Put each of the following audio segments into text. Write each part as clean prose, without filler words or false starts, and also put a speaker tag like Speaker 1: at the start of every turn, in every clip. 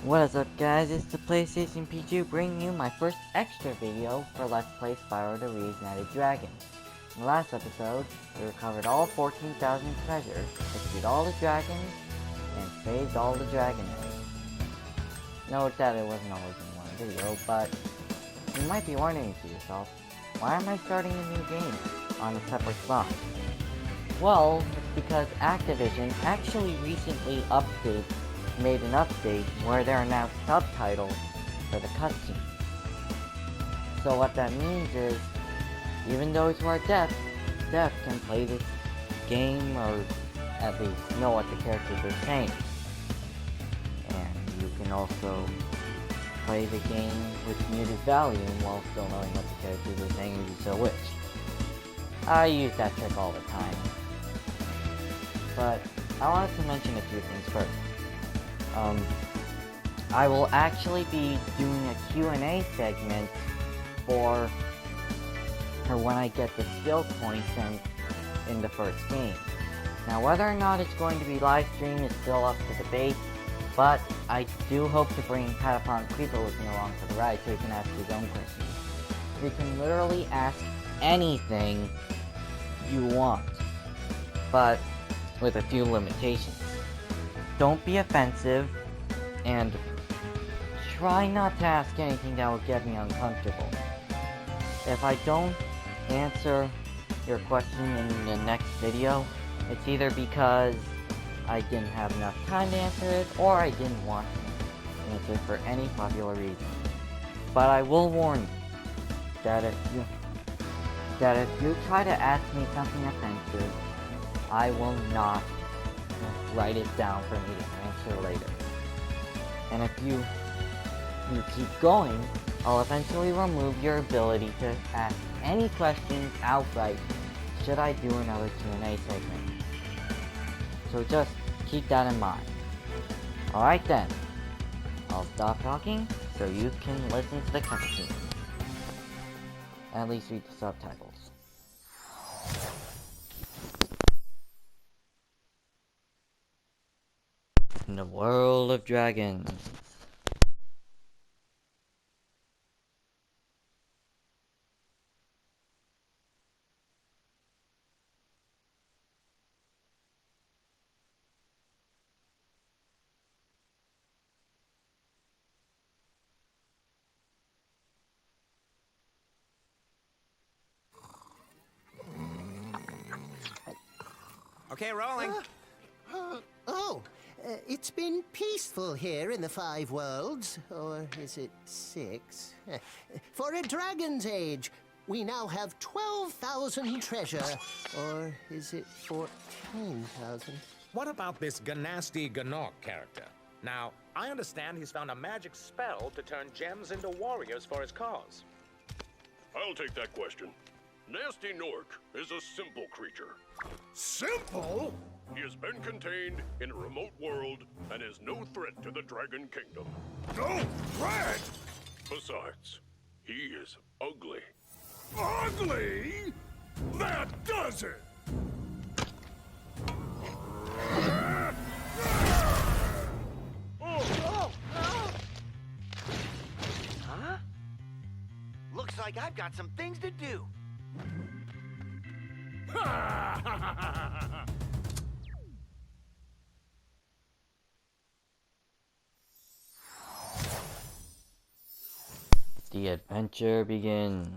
Speaker 1: What is up guys, it's the PlayStation P2 bringing you my first extra video for Let's Play Spyro the Reignited Dragon. In the last episode, we recovered all 14,000 treasures, rescued all the dragons, and saved all the dragon eggs. Note that it wasn't always in one video, but you might be wondering to yourself, why am I starting a new game on a separate spot? Well, it's because Activision actually recently made an update where there are now subtitles for the cutscenes. So what that means is, even those who are deaf can play this game, or at least know what the characters are saying. And you can also play the game with muted volume while still knowing what the characters are saying if you so wish. I use that trick all the time. But I wanted to mention a few things first. I will actually be doing a Q&A segment for when I get the skill points in the first game. Now, whether or not it's going to be live streamed is still up to debate, but I do hope to bring Patapon Creeper with me along for the ride so he can ask his own questions. You can literally ask anything you want, but with a few limitations. Don't be offensive, and try not to ask anything that will get me uncomfortable. If I don't answer your question in the next video, it's either because I didn't have enough time to answer it, or I didn't want to answer it for any popular reason. But I will warn you that if you try to ask me something offensive, I will not write it down for me to answer later. And if you keep going, I'll eventually remove your ability to ask any questions outright should I do another Q&A segment. So just keep that in mind. Alright then, I'll stop talking so you can listen to the cutscene. At least read the subtitles. In the world of dragons.
Speaker 2: Okay, rolling.
Speaker 3: It's been peaceful here in the 5 worlds, or is it 6? For a dragon's age, we now have 12,000 treasure, or is it 14,000?
Speaker 2: What about this Ganasty Ganok character? Now, I understand he's found a magic spell to turn gems into warriors for his cause.
Speaker 4: I'll take that question. Nasty Nork is a simple creature.
Speaker 5: Simple?
Speaker 4: He has been contained in a remote world and is no threat to the Dragon Kingdom.
Speaker 5: No threat?
Speaker 4: Besides, he is ugly.
Speaker 5: Ugly? That does it!
Speaker 6: Huh? Looks like I've got some things to do.
Speaker 1: The adventure begins.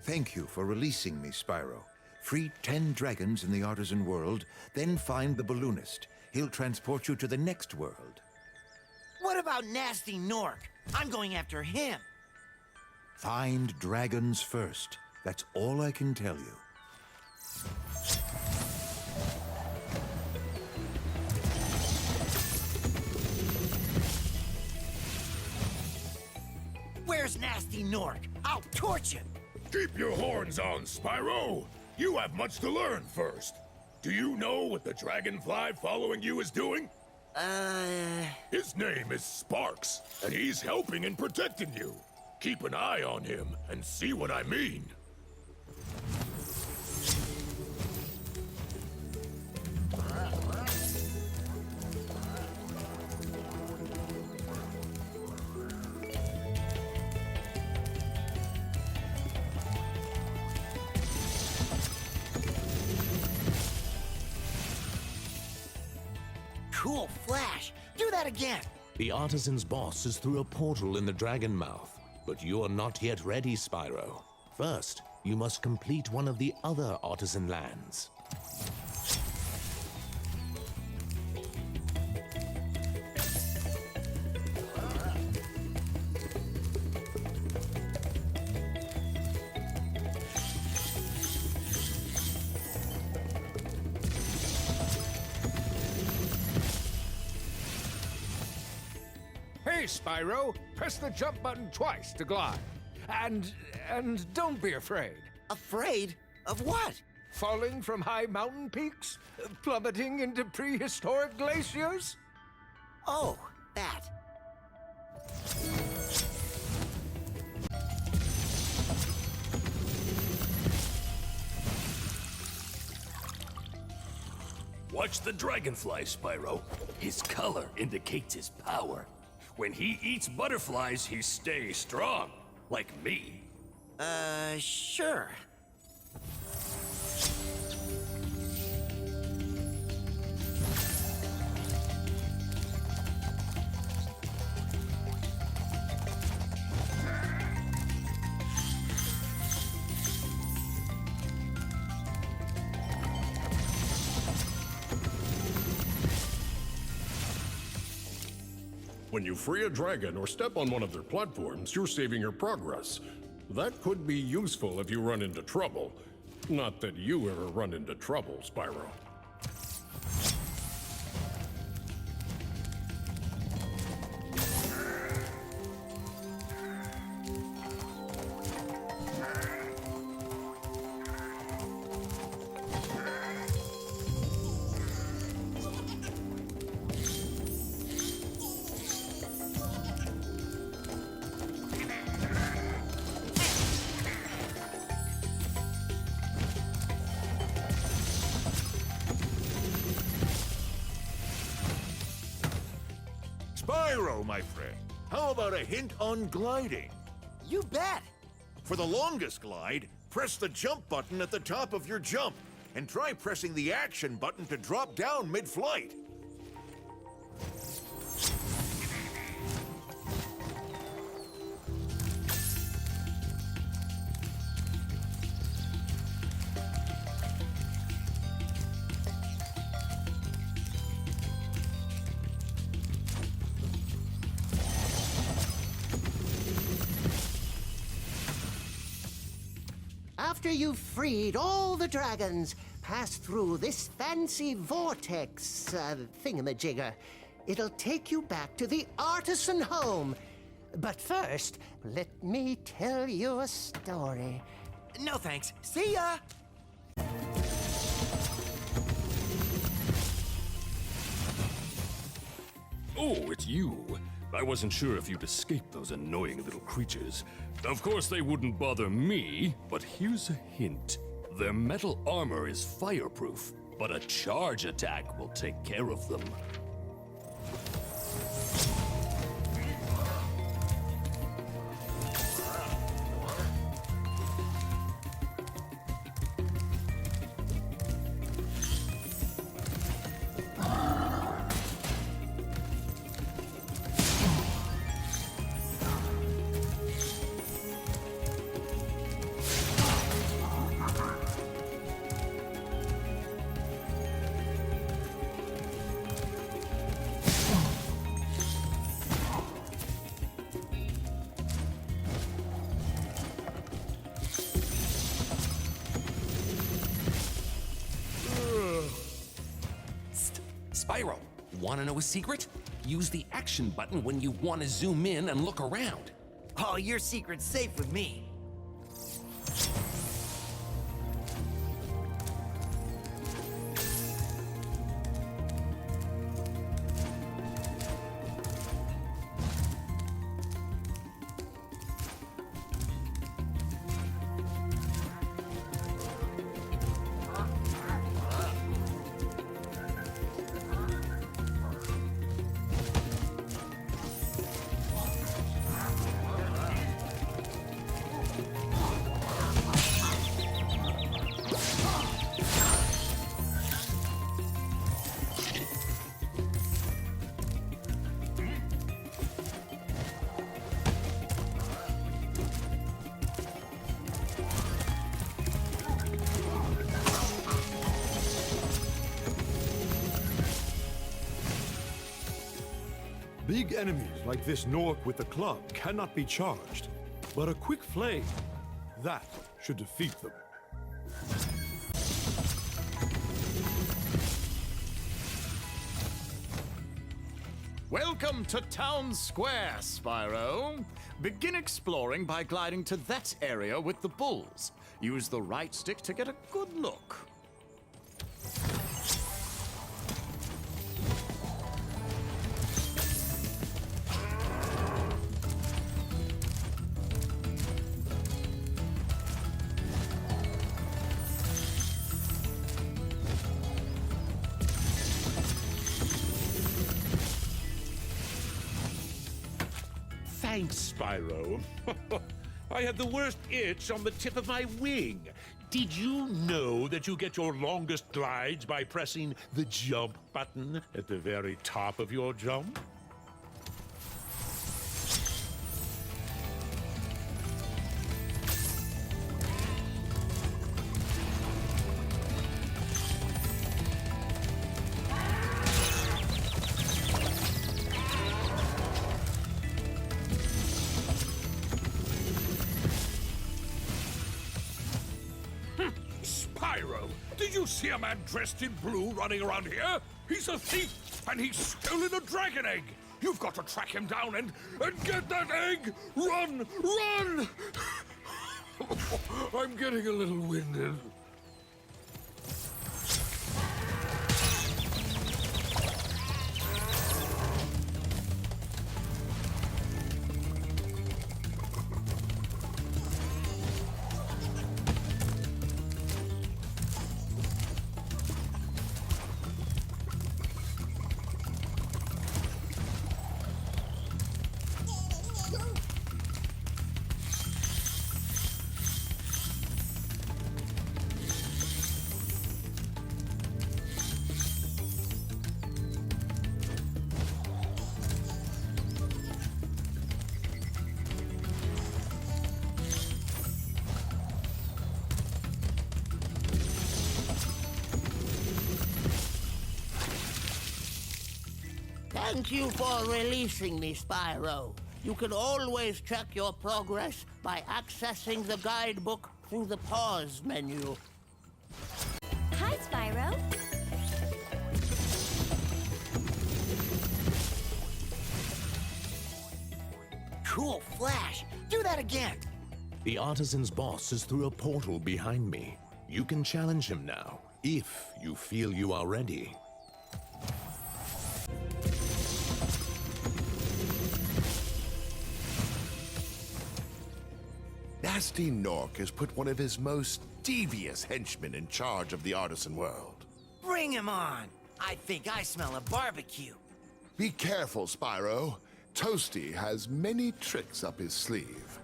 Speaker 7: Thank you for releasing me, Spyro. Free 10 dragons in the Artisan world, then find the balloonist. He'll transport you to the next world.
Speaker 6: What about Nasty Nork? I'm going after him.
Speaker 7: Find dragons first. That's all I can tell you.
Speaker 6: Where's Nasty Nork? I'll torch him.
Speaker 5: Keep your horns on, Spyro. You have much to learn first. Do you know what the dragonfly following you is doing? His name is Sparks, and he's helping and protecting you. Keep an eye on him and see what I mean.
Speaker 6: Cool flash. Do that again.
Speaker 2: The Artisan's boss is through a portal in the Dragon Mouth, but you are not yet ready, Spyro. First, you must complete one of the other Artisan lands.
Speaker 8: Hey, Spyro! Press the jump button twice to glide. And don't be afraid.
Speaker 6: Afraid? Of what?
Speaker 8: Falling from high mountain peaks? Plummeting into prehistoric glaciers?
Speaker 6: Oh, that.
Speaker 5: Watch the dragonfly, Spyro. His color indicates his power. When he eats butterflies, he stays strong. Like me.
Speaker 6: Sure.
Speaker 4: When you free a dragon or step on one of their platforms, you're saving your progress. That could be useful if you run into trouble. Not that you ever run into trouble, Spyro.
Speaker 7: Spyro, my friend, how about a hint on gliding?
Speaker 6: You bet.
Speaker 7: For the longest glide, press the jump button at the top of your jump, and try pressing the action button to drop down mid-flight.
Speaker 3: After you've freed all the dragons, pass through this fancy vortex thingamajigger. It'll take you back to the Artisan home. But first, let me tell you a story.
Speaker 6: No thanks. See ya!
Speaker 4: Oh, it's you. I wasn't sure if you'd escape those annoying little creatures. Of course, they wouldn't bother me, but here's a hint. Their metal armor is fireproof, but a charge attack will take care of them.
Speaker 9: Spyro, wanna know a secret? Use the action button when you want to zoom in and look around.
Speaker 6: Oh, your secret's safe with me.
Speaker 10: Big enemies like this Nork with the club cannot be charged, but a quick flame, that should defeat them.
Speaker 11: Welcome to Town Square, Spyro. Begin exploring by gliding to that area with the bulls. Use the right stick to get a good look.
Speaker 2: Thanks, Spyro. I had the worst itch on the tip of my wing. Did you know that you get your longest glides by pressing the jump button at the very top of your jump?
Speaker 8: Spyro, did you see a man dressed in blue running around here? He's a thief, and he's stolen a dragon egg. You've got to track him down and get that egg! Run! Run! I'm getting a little winded.
Speaker 12: Thank you for releasing me, Spyro. You can always check your progress by accessing the guidebook through the pause menu.
Speaker 13: Hi, Spyro.
Speaker 6: Cool flash. Do that again.
Speaker 2: The Artisan's boss is through a portal behind me. You can challenge him now, if you feel you are ready.
Speaker 14: Nasty Nork has put one of his most devious henchmen in charge of the Artisan world.
Speaker 6: Bring him on. I think I smell a barbecue.
Speaker 14: Be careful, Spyro. Toasty has many tricks up his sleeve.